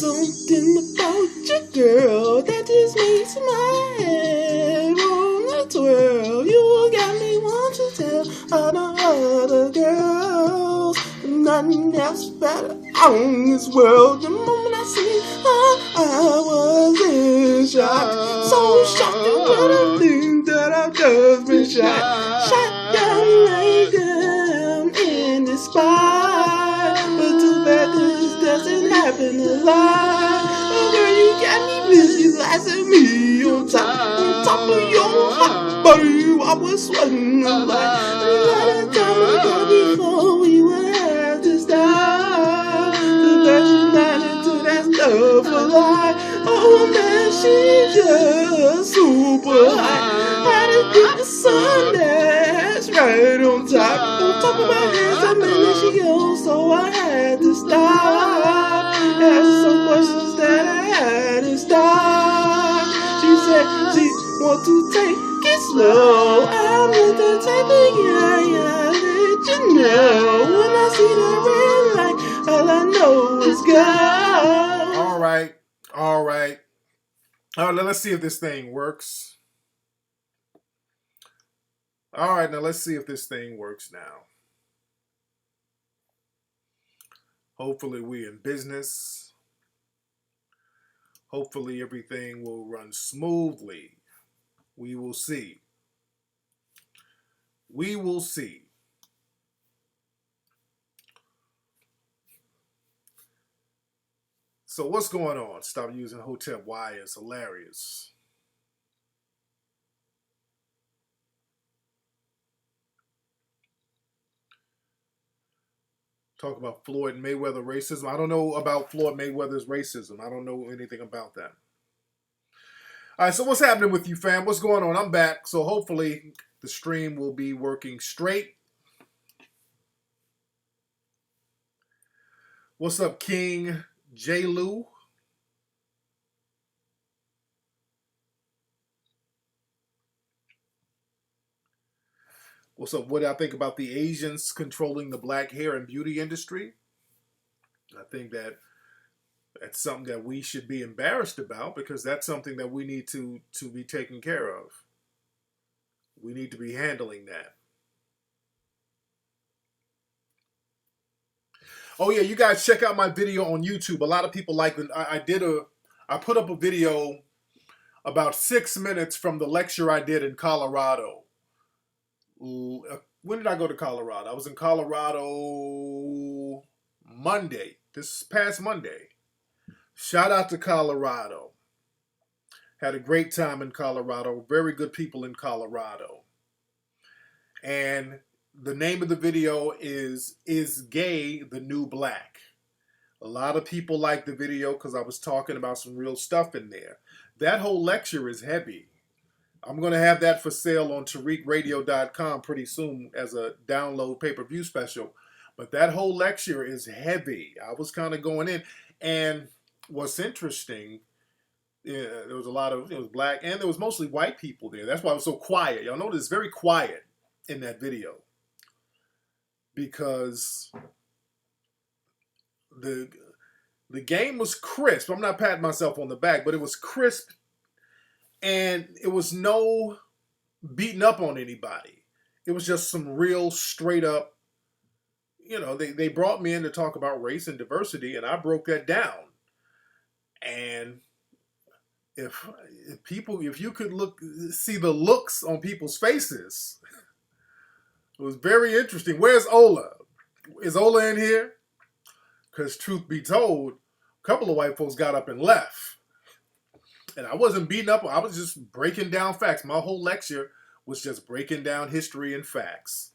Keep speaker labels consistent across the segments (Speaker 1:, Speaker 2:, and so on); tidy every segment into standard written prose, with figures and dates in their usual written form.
Speaker 1: something about you, girl, that just makes my head wanna twirl. You got me want to tell all the other girls nothing else better on this world. The moment I see her, I was in shock. So shocked you wouldn't think that I've just been shot. Shot down, laid down in the spot. But too bad this doesn't happen a lot. Oh girl, you got me visualizing me on top of your hot body. I was sweating a lot of time ago before we would have to stop. Too bad you're not into that stuff a lot. Oh man, she's just super hot. How to get the sun that's right on top of my head. So many she goes, so I had to stop. Ask some questions that I had to stop. She said she want to take it slow. I'm with the type of guy, let you know. When I see the red light, all I know is go.
Speaker 2: All right. Let's see if this thing works. All right, now let's see if this thing works now. Hopefully we're in business. Hopefully everything will run smoothly. We will see. We will see. So what's going on? Stop using hotel Y. It's hilarious. Talk about Floyd Mayweather racism. I don't know about Floyd Mayweather's racism. I don't know anything about that. All right, so what's happening with you, fam? What's going on? I'm back. So hopefully the stream will be working straight. What's up, King J. Lou? What's up? What do I think about the Asians controlling the black hair and beauty industry? I think that that's something that we should be embarrassed about, because that's something that we need to be taken care of. We need to be handling that. Oh yeah, you guys check out my video on YouTube. A lot of people like it. I put up a video about 6 minutes from the lecture I did in Colorado. When did I go to Colorado? I was in Colorado Monday, this past Monday. Shout out to Colorado. Had a great time in Colorado. Very good people in Colorado. And the name of the video is Gay the New Black? A lot of people like the video because I was talking about some real stuff in there. That whole lecture is heavy. I'm going to have that for sale on TariqRadio.com pretty soon as a download pay-per-view special. But that whole lecture is heavy. I was kind of going in. And what's interesting, there was a lot of, it was black, and there was mostly white people there. That's why it was so quiet. Y'all notice it's very quiet in that video. Because the game was crisp. I'm not patting myself on the back, but it was crisp. And it was no beating up on anybody. It was just some real straight up, they brought me in to talk about race and diversity, and I broke that down. And if you could see the looks on people's faces, it was very interesting. Where's Ola? Is Ola in here? Because truth be told, a couple of white folks got up and left. And I wasn't beating up. I was just breaking down facts. My whole lecture was just breaking down history and facts.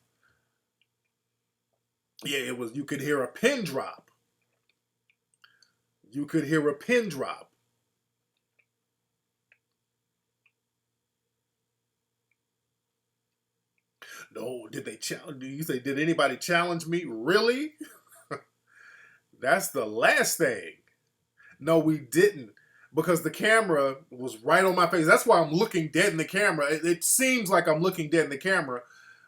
Speaker 2: Yeah, it was. You could hear a pin drop. You could hear a pin drop. No, did they challenge? Do you say, did anybody challenge me? Really? That's the last thing. No, we didn't. Because the camera was right on my face. That's why I'm looking dead in the camera. It seems like I'm looking dead in the camera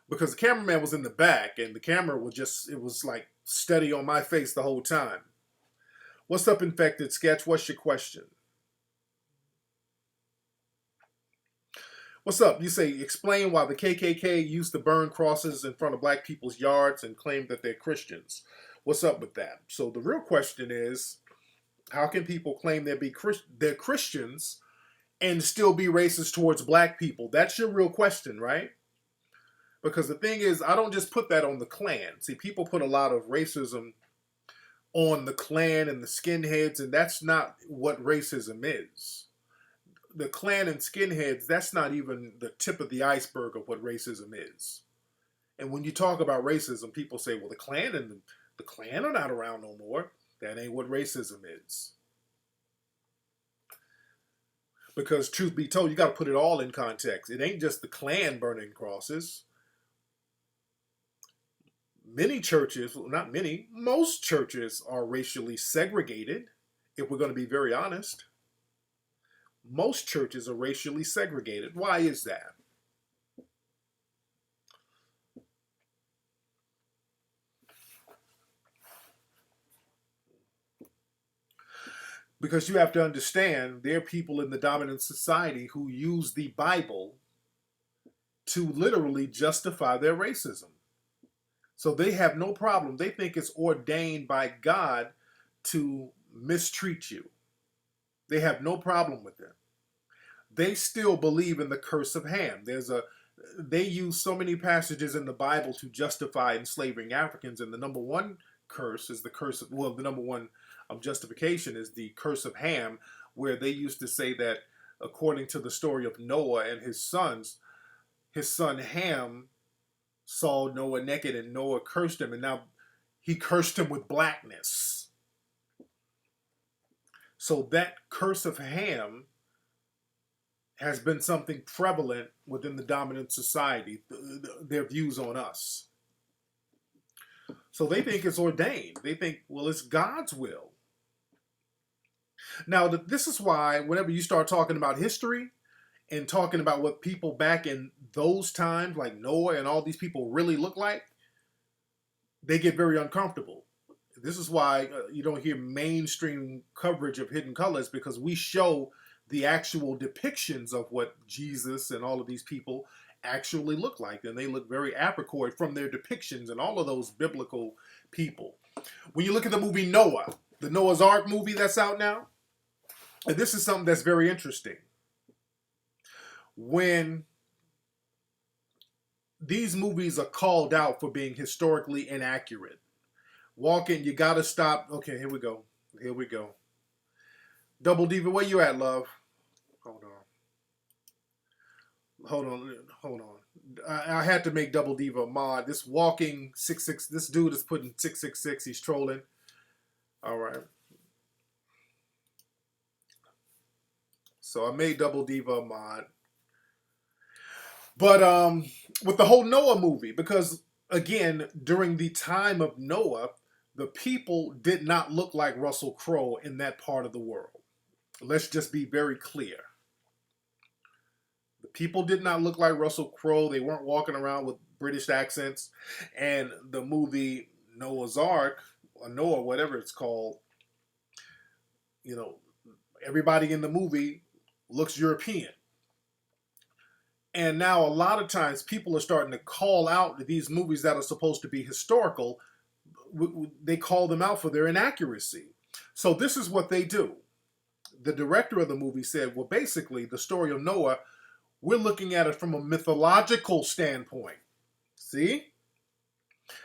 Speaker 2: because the cameraman was in the back and the camera was it was like steady on my face the whole time. What's up, Infected Sketch? What's your question? What's up? You say, explain why the KKK used to burn crosses in front of black people's yards and claim that they're Christians. What's up with that? So the real question is, how can people claim they're Christians and still be racist towards black people? That's your real question, right? Because the thing is, I don't just put that on the Klan. See, people put a lot of racism on the Klan and the skinheads, and that's not what racism is. The Klan and skinheads, that's not even the tip of the iceberg of what racism is. And when you talk about racism, people say, well, the Klan and the Klan are not around no more. That ain't what racism is. Because truth be told, you got to put it all in context. It ain't just the Klan burning crosses. Many churches, well, not many, most churches are racially segregated, if we're going to be very honest. Most churches are racially segregated. Why is that? Because you have to understand, there are people in the dominant society who use the Bible to literally justify their racism. So they have no problem. They think it's ordained by God to mistreat you. They have no problem with it. They still believe in the curse of Ham. They use so many passages in the Bible to justify enslaving Africans, and the number one curse is the curse of, well, the number one justification is the curse of Ham, where they used to say that according to the story of Noah and his sons, his son Ham saw Noah naked and Noah cursed him, and now he cursed him with blackness. So that curse of Ham has been something prevalent within the dominant society, their views on us. So they think it's ordained. They think, well, it's God's will. Now, this is why whenever you start talking about history and talking about what people back in those times, like Noah and all these people, really look like, they get very uncomfortable. This is why you don't hear mainstream coverage of Hidden Colors, because we show the actual depictions of what Jesus and all of these people actually look like. And they look very apicoid from their depictions and all of those biblical people. When you look at the movie Noah, the Noah's Ark movie that's out now, and this is something that's very interesting. When these movies are called out for being historically inaccurate, walking, you gotta stop. Okay, here we go. Here we go. Double Diva, where you at, love? Hold on. I had to make Double Diva a mod. This walking 6'6", this dude is putting 666. He's trolling. All right. So I made Double Diva a mod. But with the whole Noah movie, because again, during the time of Noah, the people did not look like Russell Crowe in that part of the world. Let's just be very clear. The people did not look like Russell Crowe. They weren't walking around with British accents. And the movie Noah's Ark, or Noah, whatever it's called, you know, everybody in the movie looks European. And now a lot of times people are starting to call out these movies that are supposed to be historical. They call them out for their inaccuracy. So this is what they do. The director of the movie said, well, basically, the story of Noah, we're looking at it from a mythological standpoint. See?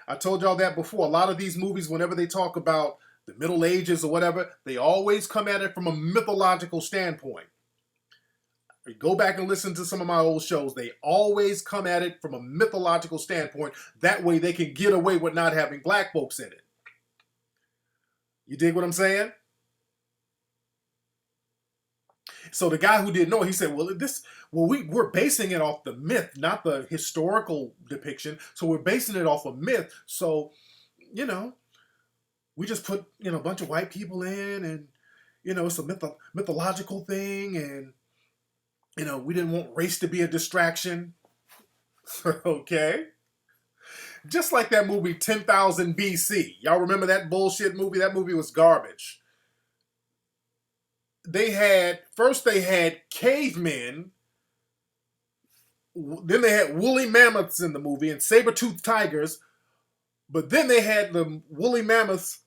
Speaker 2: I told y'all that before. A lot of these movies, whenever they talk about the Middle Ages or whatever, they always come at it from a mythological standpoint. Go back and listen to some of my old shows. They always come at it from a mythological standpoint. That way they can get away with not having black folks in it. You dig what I'm saying? So the guy who didn't know, he said, we're basing it off the myth, not the historical depiction. So we're basing it off a myth. So, we just put, a bunch of white people in, and, it's a mythological thing, and, we didn't want race to be a distraction. Okay? Just like that movie 10,000 BC. Y'all remember that bullshit movie? That movie was garbage. they had cavemen, then they had woolly mammoths in the movie and saber-toothed tigers, but then they had the woolly mammoths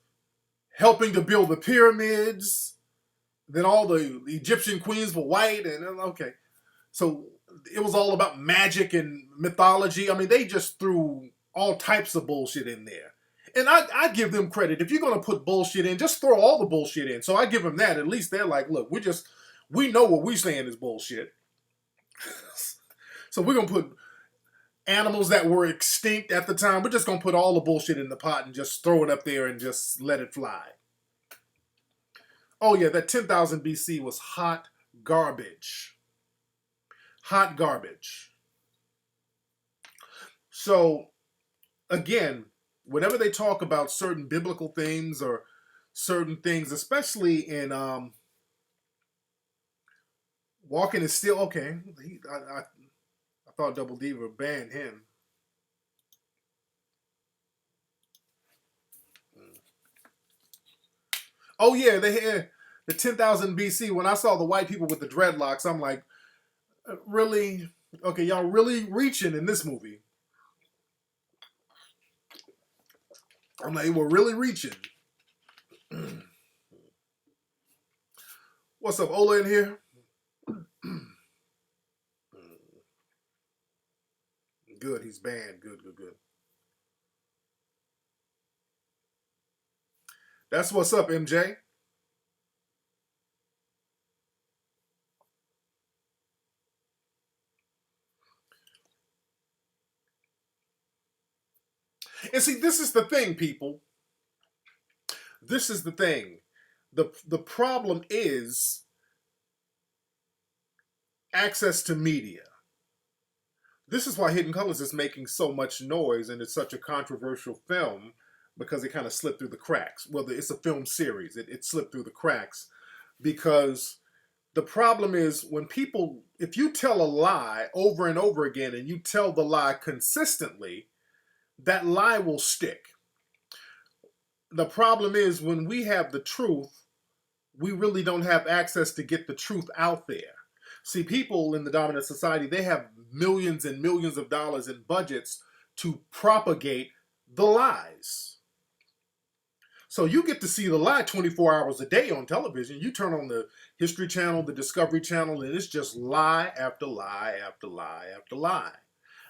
Speaker 2: helping to build the pyramids. Then all the Egyptian queens were white, and okay, so it was all about magic and mythology. I mean, they just threw all types of bullshit in there. And I give them credit. If you're gonna put bullshit in, just throw all the bullshit in. So I give them that. At least they're like, look, we know what we're saying is bullshit. So we're gonna put animals that were extinct at the time. We're just gonna put all the bullshit in the pot and just throw it up there and just let it fly. Oh yeah, that 10,000 BC was hot garbage. Hot garbage. So again, whenever they talk about certain biblical things or certain things, especially in Walking is Still okay. I thought Double D would ban him. Oh yeah, they had the 10,000 BC. When I saw the white people with the dreadlocks, I'm like, really? Okay, y'all really reaching in this movie. I'm like, we're really reaching. What's up, Ola in here? Good, he's banned. Good, good, good. That's what's up, MJ. And see, this is the thing, people. This is the thing. The problem is access to media. This is why Hidden Colors is making so much noise and it's such a controversial film because it kind of slipped through the cracks. Well, it's a film series. It slipped through the cracks because the problem is when people, if you tell a lie over and over again and you tell the lie consistently, that lie will stick. The problem is when we have the truth, we really don't have access to get the truth out there. See, people in the dominant society, they have millions and millions of dollars in budgets to propagate the lies. So you get to see the lie 24 hours a day on television. You turn on the History Channel, the Discovery Channel, and it's just lie after lie after lie after lie.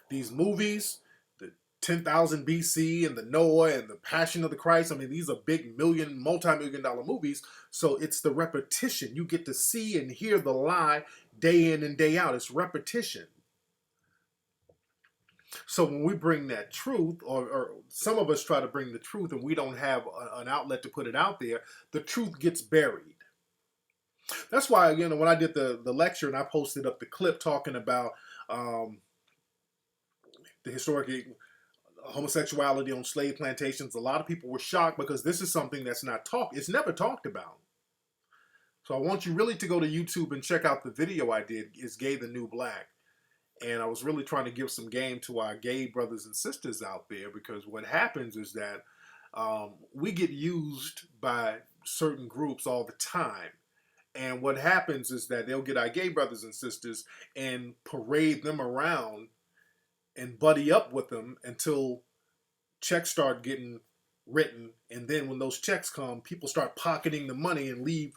Speaker 2: These movies, the 10,000 BC and the Noah and the Passion of the Christ, I mean, these are big multi-million dollar movies. So it's the repetition. You get to see and hear the lie day in and day out. It's repetition. So when we bring that truth, or some of us try to bring the truth and we don't have an outlet to put it out there, the truth gets buried. That's why, when I did the lecture and I posted up the clip talking about the historic homosexuality on slave plantations, a lot of people were shocked because this is something that's not talked. It's never talked about. So I want you really to go to YouTube and check out the video I did, Is Gay the New Black? And I was really trying to give some game to our gay brothers and sisters out there because what happens is that we get used by certain groups all the time. And what happens is that they'll get our gay brothers and sisters and parade them around and buddy up with them until checks start getting written. And then when those checks come, people start pocketing the money and leave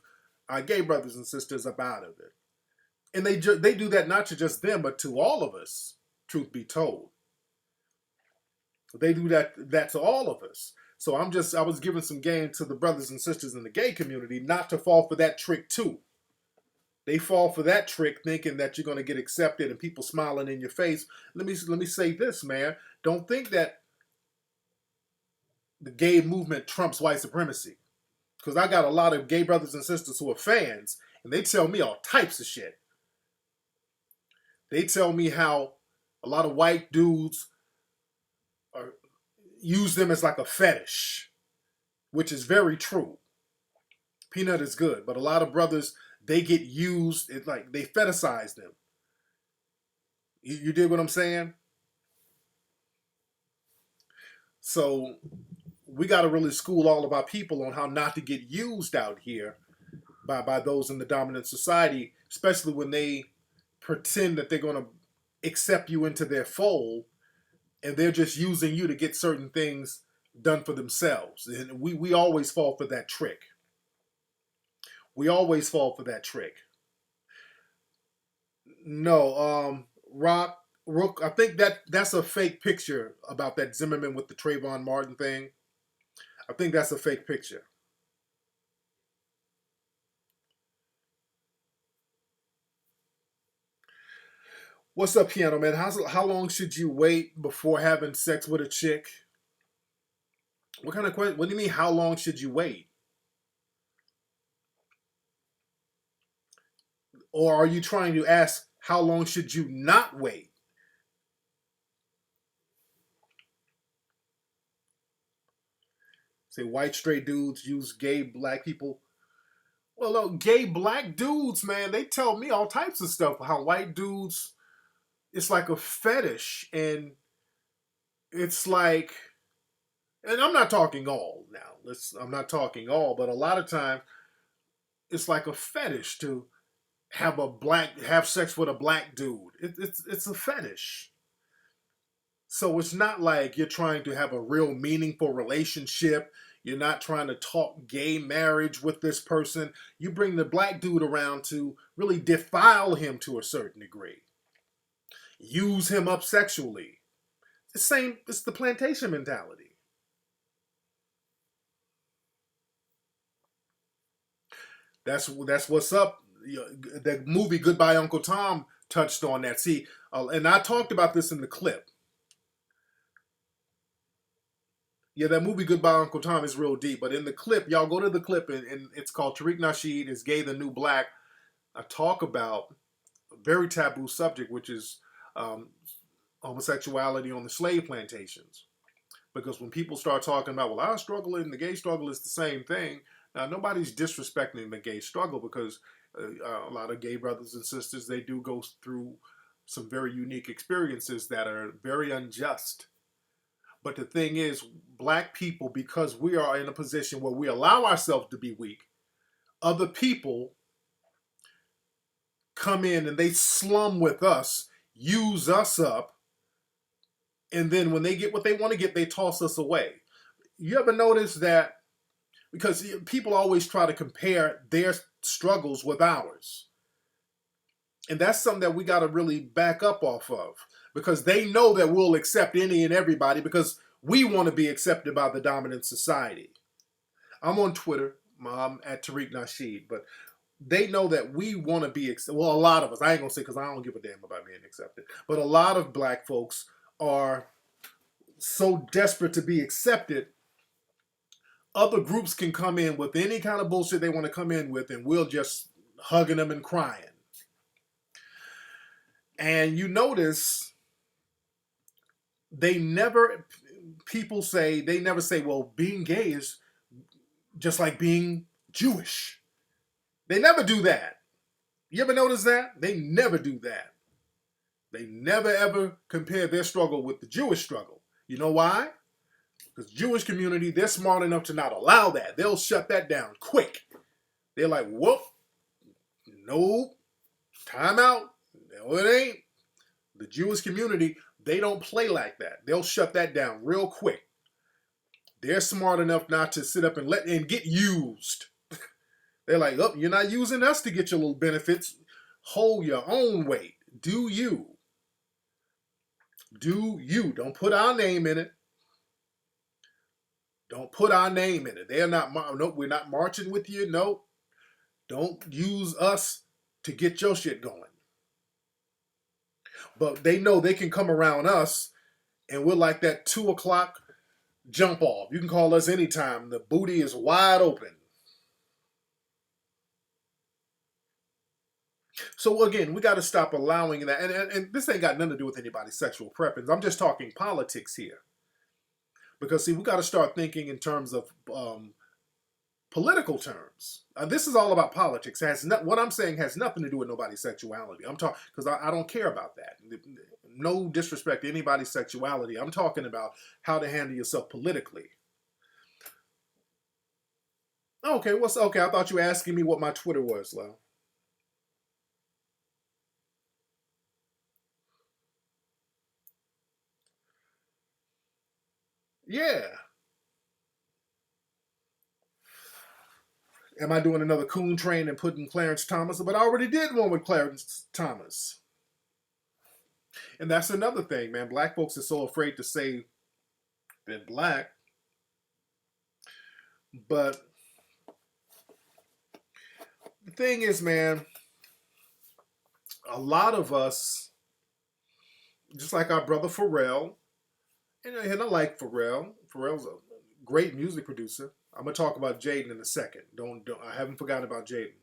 Speaker 2: our gay brothers and sisters up out of it. And they do that not to just them, but to all of us, truth be told. They do that to all of us. So I was giving some game to the brothers and sisters in the gay community not to fall for that trick too. They fall for that trick thinking that you're going to get accepted and people smiling in your face. Let me say this, man. Don't think that the gay movement trumps white supremacy. Because I got a lot of gay brothers and sisters who are fans, and they tell me all types of shit. They tell me how a lot of white dudes use them as like a fetish, which is very true. Peanut is good, but a lot of brothers, they get used, like they fetishize them. You dig what I'm saying? So we got to really school all of our people on how not to get used out here by those in the dominant society, especially when they pretend that they're going to accept you into their fold, and they're just using you to get certain things done for themselves. And we always fall for that trick. We always fall for that trick. No, Rook, I think that's a fake picture about that Zimmerman with the Trayvon Martin thing. I think that's a fake picture. What's up, Piano Man? How long should you wait before having sex with a chick? What kind of question? What do you mean? How long should you wait? Or are you trying to ask how long should you not wait? Say white straight dudes use gay black people. Well, no, gay black dudes, man, they tell me all types of stuff. How white dudes, it's like a fetish, and it's like, and I'm not talking all now. I'm not talking all, but a lot of times it's like a fetish to have sex with a black dude. It's a fetish. So it's not like you're trying to have a real meaningful relationship. You're not trying to talk gay marriage with this person. You bring the black dude around to really defile him to a certain degree, use him up sexually. It's the plantation mentality. That's what's up. The movie Goodbye Uncle Tom touched on that. See, and I talked about this in the clip. Yeah, that movie Goodbye Uncle Tom is real deep. But in the clip, y'all go to the clip, and it's called Tariq Nasheed is Gay the New Black. I talk about a very taboo subject, which is um, homosexuality on the slave plantations. Because when people start talking about, well, our struggle and the gay struggle is the same thing. Now, nobody's disrespecting the gay struggle because a lot of gay brothers and sisters, they do go through some very unique experiences that are very unjust. But the thing is, black people, because we are in a position where we allow ourselves to be weak, other people come in and they slum with us, use us up, and then when they get what they want to get, they toss us away. You ever notice that? Because people always try to compare their struggles with ours. And that's something that we got to really back up off of, because they know that we'll accept any and everybody because we want to be accepted by the dominant society. I'm on Twitter, Mom, at Tariq Nasheed, but they know that we want to be accepted. Well, a lot of us, I ain't going to say because I don't give a damn about being accepted, but a lot of black folks are so desperate to be accepted. Other groups can come in with any kind of bullshit they want to come in with, and we'll just hugging them and crying. And you notice people say, they never say, well, being gay is just like being Jewish. They never do that. You ever notice that? They never do that. They never ever compare their struggle with the Jewish struggle. You know why? Because the Jewish community, they're smart enough to not allow that. They'll shut that down quick. They're like, whoop, no, time out. No, it ain't. The Jewish community, they don't play like that. They'll shut that down real quick. They're smart enough not to sit up and get used. They're like, oh, you're not using us to get your little benefits. Hold your own weight. Do you. Do you. Don't put our name in it. Don't put our name in it. They're not, nope, we're not marching with you. Nope. Don't use us to get your shit going. But they know they can come around us and we're like that 2 o'clock jump off. You can call us anytime. The booty is wide open. So again, we got to stop allowing that. And this ain't got nothing to do with anybody's sexual preference. I'm just talking politics here. Because see, we got to start thinking in terms of political terms. This is all about politics. What I'm saying has nothing to do with nobody's sexuality. I'm talking because I don't care about that. No disrespect to anybody's sexuality. I'm talking about how to handle yourself politically. Okay, what's okay? I thought you were asking me what my Twitter was, Lau. Yeah. Am I doing another coon train and putting Clarence Thomas? But I already did one with Clarence Thomas. And that's another thing, man. Black folks are so afraid to say they're black. But the thing is, man, a lot of us, just like our brother Pharrell, and I like Pharrell. Pharrell's a great music producer. I'm gonna talk about Jaden in a second. Don't I haven't forgotten about Jaden.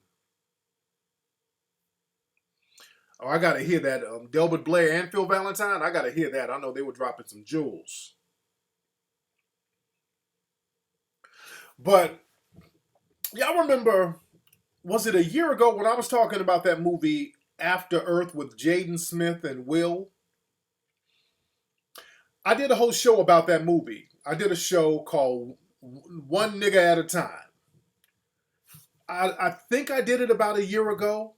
Speaker 2: Oh, I gotta hear that. Delbert Blair and Phil Valentine. I gotta hear that. I know they were dropping some jewels. But y'all remember? Was it a year ago when I was talking about that movie After Earth with Jaden Smith and Will? I did a whole show about that movie. I did a show called One Nigga at a Time. I think I did it about a year ago,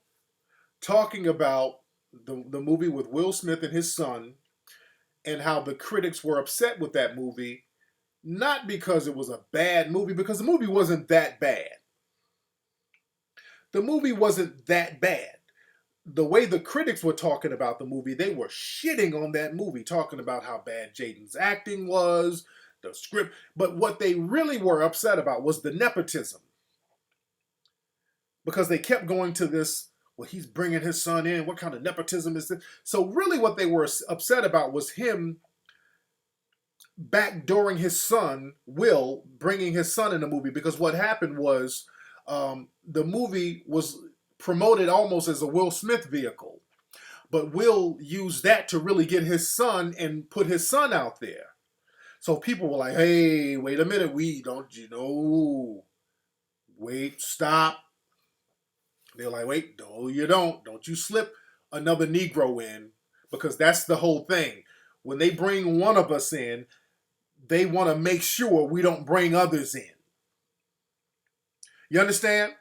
Speaker 2: talking about the movie with Will Smith and his son, and how the critics were upset with that movie, not because it was a bad movie, because the movie wasn't that bad. The movie wasn't that bad. The way the critics were talking about the movie, they were shitting on that movie, talking about how bad Jaden's acting was, the script. But what they really were upset about was the nepotism. Because they kept going to this, well, he's bringing his son in. What kind of nepotism is this? So, really, what they were upset about was him backdooring his son, Will, bringing his son in the movie. Because what happened was the movie was promoted almost as a Will Smith vehicle. But Will used that to really get his son and put his son out there. So people were like, hey, wait a minute, we don't, you know, wait, stop. They're like, wait, no, you don't. Don't you slip another Negro in, because that's the whole thing. When they bring one of us in, they want to make sure we don't bring others in. You understand?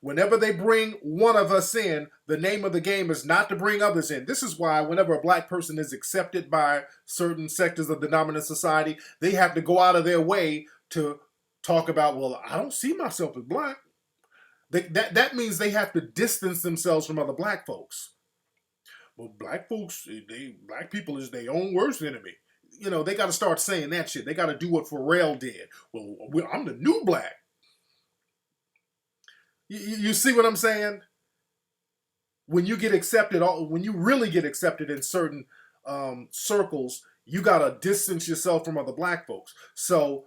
Speaker 2: Whenever they bring one of us in, the name of the game is not to bring others in. This is why whenever a black person is accepted by certain sectors of the dominant society, they have to go out of their way to talk about, well, I don't see myself as black. That means they have to distance themselves from other black folks. Well, black folks, black people is their own worst enemy. You know, they got to start saying that shit. They got to do what Pharrell did. Well, I'm the new black. You see what I'm saying? When you get accepted, when you really get accepted in certain circles, you gotta distance yourself from other black folks. So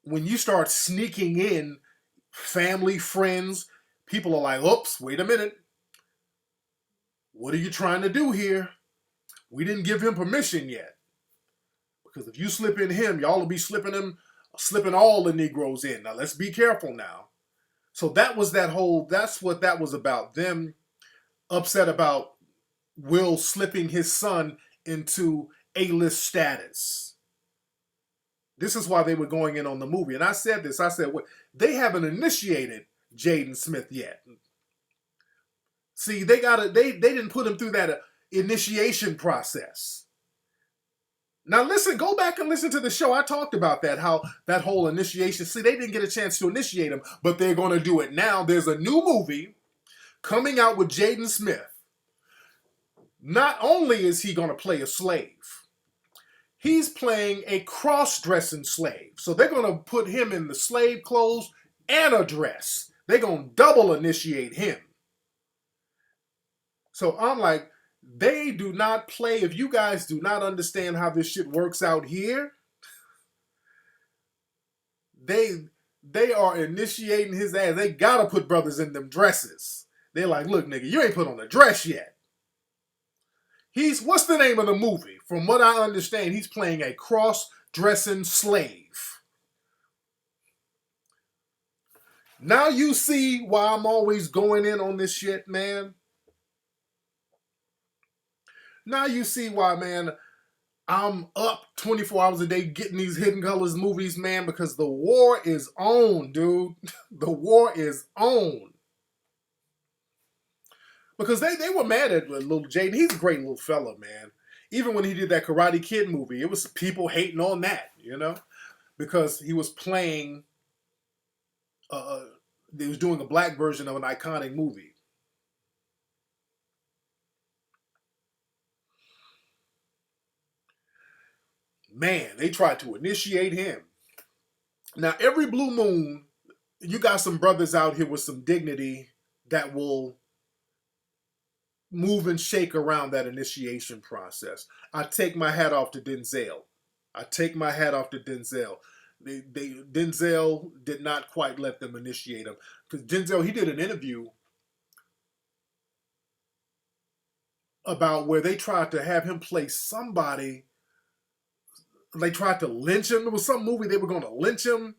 Speaker 2: when you start sneaking in family, friends, people are like, oops, wait a minute. What are you trying to do here? We didn't give him permission yet. Because if you slip in him, y'all will be slipping all the Negroes in. Now let's be careful now. So that's what that was about. Them upset about Will slipping his son into A-list status. This is why they were going in on the movie. And I said this, well, they haven't initiated Jaden Smith yet. See, they didn't put him through that initiation process. Now listen, go back and listen to the show. I talked about that, how that whole initiation. See, they didn't get a chance to initiate him, but they're going to do it now. There's a new movie coming out with Jaden Smith. Not only is he going to play a slave, he's playing a cross-dressing slave. So they're going to put him in the slave clothes and a dress. They're going to double initiate him. So I'm like, they do not play. If you guys do not understand how this shit works out here, they are initiating his ass. They gotta put brothers in them dresses. They're like, look, nigga, you ain't put on a dress yet. What's the name of the movie? From what I understand, he's playing a cross-dressing slave. Now you see why I'm always going in on this shit, man. Now you see why, man, I'm up 24 hours a day getting these Hidden Colors movies, man, because the war is on, dude. The war is on. Because they were mad at little Jaden. He's a great little fella, man. Even when he did that Karate Kid movie, it was people hating on that, because he was playing, he was doing a black version of an iconic movie. Man, they tried to initiate him. Now, every blue moon, you got some brothers out here with some dignity that will move and shake around that initiation process. I take my hat off to Denzel. I take my hat off to Denzel. Denzel did not quite let them initiate him, because Denzel, he did an interview about where they tried to have him play somebody. They tried to lynch him. It was some movie they were going to lynch him.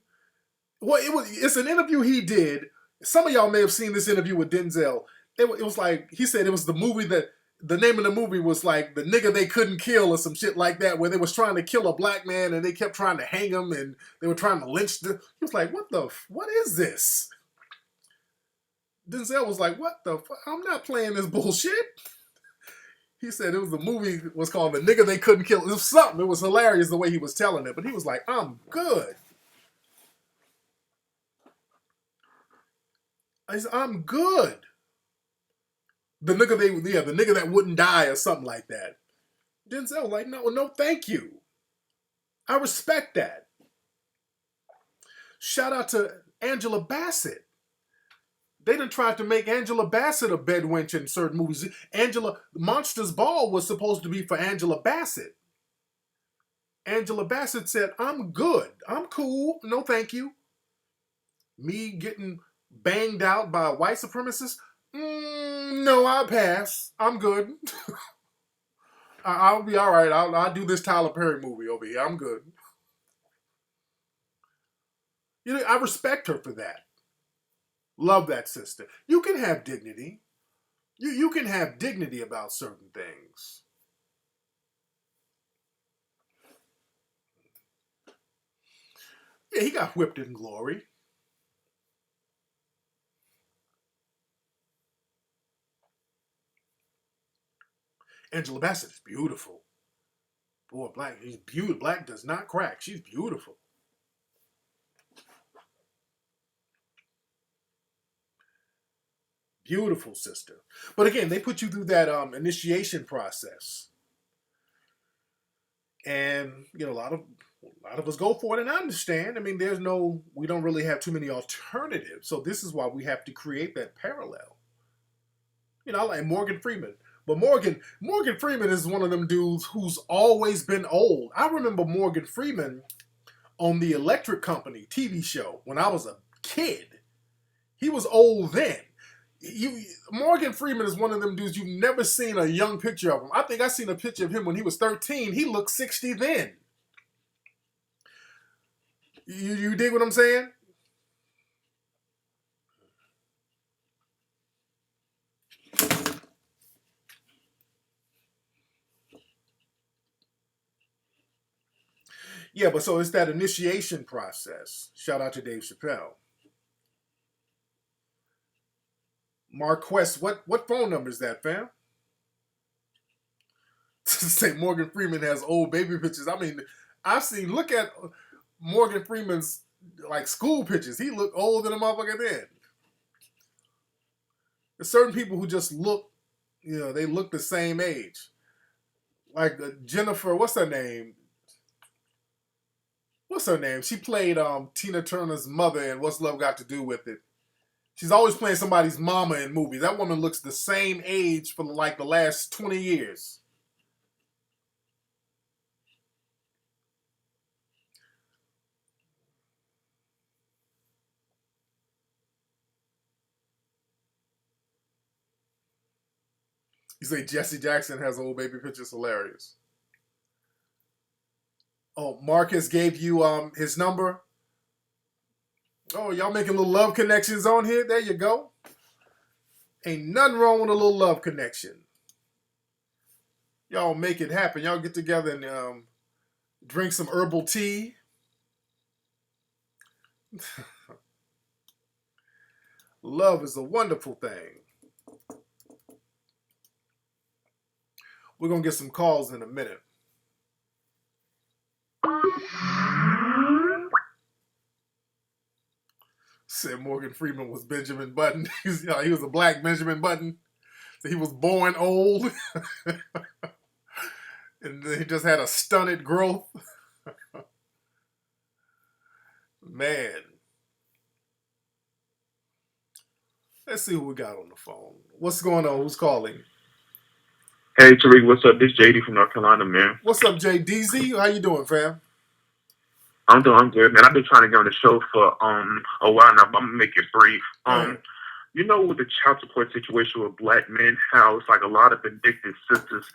Speaker 2: Well, it's an interview he did. Some of y'all may have seen this interview with Denzel. It was like, he said it was the movie that, the name of the movie was like The Nigga They Couldn't Kill or some shit like that, where they was trying to kill a black man and they kept trying to hang him and they were trying to lynch him. He was like, what is this? Denzel was like, what the fuck? I'm not playing this bullshit. He said it was the movie was called The Nigga They Couldn't Kill. It was something. It was hilarious the way he was telling it, but he was like, I'm good. I said, I'm good. The nigga that wouldn't die or something like that. Denzel like, no, thank you. I respect that. Shout out to Angela Bassett. They done tried to make Angela Bassett a bedwench in certain movies. Monsters Ball was supposed to be for Angela Bassett. Angela Bassett said, I'm good. I'm cool. No, thank you. Me getting banged out by a white supremacist? No, I'll pass. I'm good. I'll be all right. I'll do this Tyler Perry movie over here. I'm good. I respect her for that. Love that sister. You can have dignity. You can have dignity about certain things. Yeah, he got whipped in glory. Angela Bassett is beautiful. Boy, he's beautiful. Black does not crack. She's beautiful. Beautiful sister. But again, they put you through that initiation process. And a lot of us go for it, and I understand. I mean, we don't really have too many alternatives. So this is why we have to create that parallel. I like Morgan Freeman. But Morgan Freeman is one of them dudes who's always been old. I remember Morgan Freeman on the Electric Company TV show when I was a kid. He was old then. Morgan Freeman is one of them dudes you've never seen a young picture of him. I think I seen a picture of him when he was 13. He looked 60 then. You dig what I'm saying? Yeah, but so it's that initiation process. Shout out to Dave Chappelle. Marquest, what phone number is that, fam? Say Morgan Freeman has old baby pictures. I mean, look at Morgan Freeman's like school pictures. He looked older than a motherfucker then. There's certain people who just look, they look the same age. Like Jennifer, what's her name? She played Tina Turner's mother in What's Love Got to Do with It. She's always playing somebody's mama in movies. That woman looks the same age for like the last 20 years. You say Jesse Jackson has old baby pictures. Hilarious. Oh, Marcus gave you his number. Oh, y'all making little love connections on here? There you go. Ain't nothing wrong with a little love connection. Y'all make it happen. Y'all get together and drink some herbal tea. Love is a wonderful thing. We're going to get some calls in a minute. Said Morgan Freeman was Benjamin Button. He was a black Benjamin Button. He was born old. And he just had a stunted growth. Man. Let's see who we got on the phone. What's going on? Who's calling?
Speaker 3: Hey, Tariq, what's up? This JD from North Carolina, man.
Speaker 2: What's up, JDZ? How you doing, fam?
Speaker 3: I'm doing good, man. I've been trying to get on the show for a while now, but I'm gonna make it brief. You know, with the child support situation with black men, how it's like a lot of addicted sisters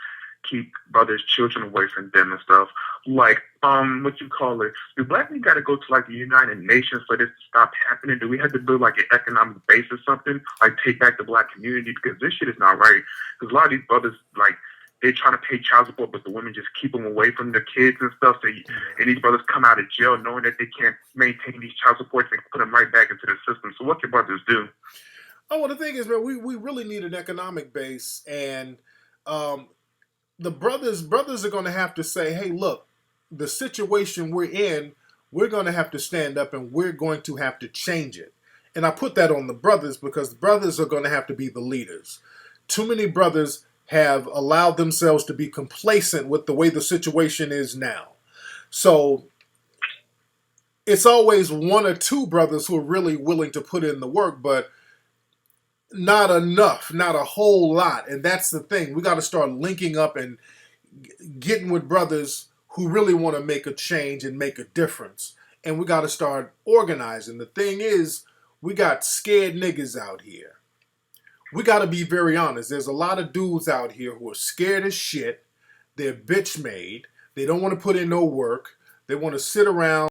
Speaker 3: keep brothers' children away from them and stuff. Like, what you call it? Do black men got to go to like the United Nations for this to stop happening? Do we have to build like an economic base or something? Like take back the black community, because this shit is not right. Because a lot of these brothers, like, they're trying to pay child support, but the women just keep them away from their kids and stuff. So, and these brothers come out of jail knowing that they can't maintain these child supports and put them right back into the system. So what can brothers do?
Speaker 2: Oh, well, the thing is, man, we really need an economic base, and the brothers are going to have to say, hey, look, the situation we're in, we're going to have to stand up and we're going to have to change it. And I put that on the brothers because the brothers are going to have to be the leaders. Too many brothers have allowed themselves to be complacent with the way the situation is now. So it's always one or two brothers who are really willing to put in the work, but not enough, not a whole lot. And that's the thing. We got to start linking up and getting with brothers who really want to make a change and make a difference. And we got to start organizing. The thing is, we got scared niggas out here. We got to be very honest. There's a lot of dudes out here who are scared as shit. They're bitch made. They don't want to put in no work. They want to sit around